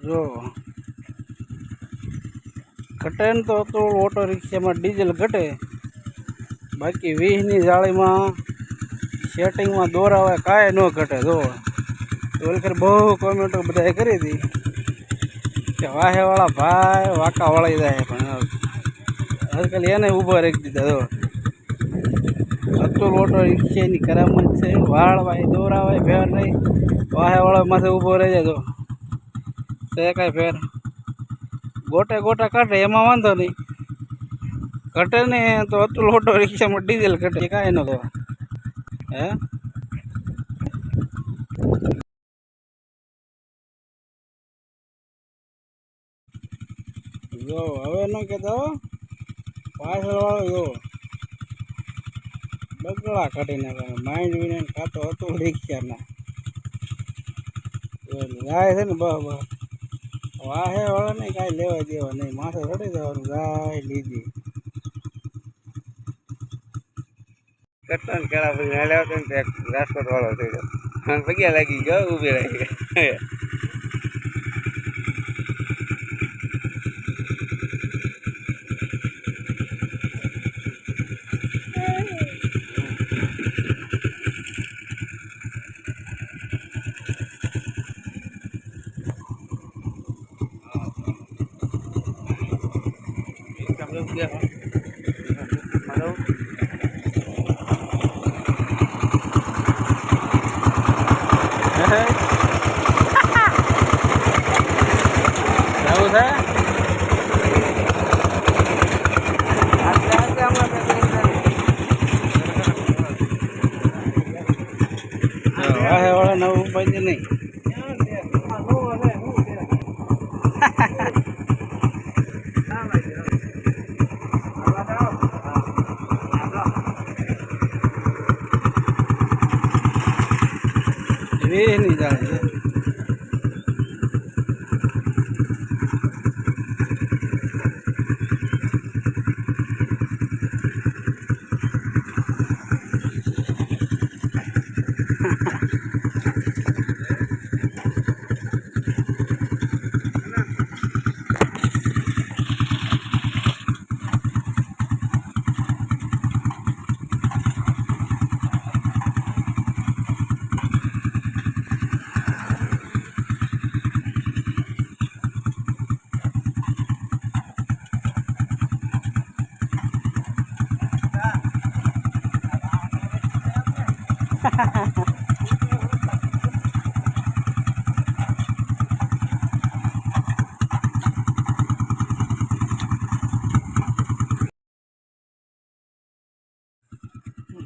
જો ઘટે ને તો ઓટો રિક્ષામાં ડીઝલ ઘટે, બાકી 20ની જાળીમાં સેટિંગમાં દોરાવે કાંઈ ન ઘટે. જો ઓલખર બહુ કોમેન્ટો બધાએ કરી હતી કે વાહેવાળા ભાઈ વાંકા વળાઈ જાય, પણ આજકાલ એને ઊભો રાખી દીધા. જો અતુલ ઓટો રિક્ષાની કરામત છે, વાળવાય દોરાવાય ફેર નહીં, વાહેવાળા માથે ઊભો રહી જાય. જો તે કાંઈ ફેર ગોટે ગોટા કાઢે એમાં વાંધો નહીં, ઘટે ને તો અતુલ ઓટો રિક્ષામાં ડીઝલ ઘટે કાંઈ ન કહેવાય. હે જો હવે ન કહેતા પાછળ વાળો જો બગડા કાઢી નાખે માઇન્ડ વિને કાતો અતુલ રિક્ષાના જાય છે ને બસ વાહે વાળા નહીં કાંઈ લેવા દેવા નહીં, માથે ચડી જવાનું ગાય લીધી કટન કરા પછી હાલ્યા હતો ને રાજકોટ વાળો થઈ ગયો, પગ્યા લાગી ગયો, ઊભી રહી ગઈ. વાળા નવું ઉપાય નહીં. નહીં જાય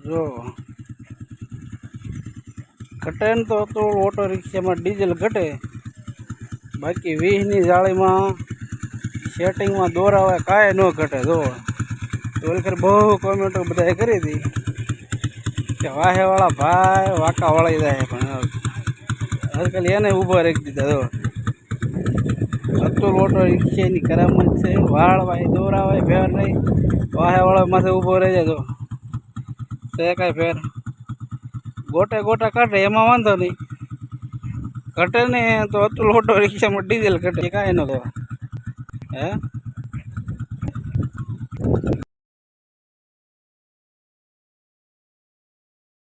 જો ઘટે ને તો ઓટો રિક્ષામાં ડીઝલ ઘટે, બાકી 20ની જાળીમાં સેટિંગમાં દોરાવે કાંઈ ન ઘટે. જો ઓલખર બહુ કોમેન્ટો બધાએ કરી હતી કે વાહેવાળા ભાઈ વાંકા વળાઈ જાય, પણ આજકાલ એને ઊભો રાખી દીધા. જો અતુલ ઓટો રિક્ષાની કરામત છે, વાળવાય દોરાવાય ફેર નહીં, વાહેવાળા માથે ઊભો રહી જાય. જો તે કાંઈ ફેર ગોટે ગોટા કાઢે એમાં વાંધો નહીં, ઘટે ને તો અતુલ ઓટો રિક્ષામાં ડીઝલ ઘટે કાંઈ ન કહેવાય. હે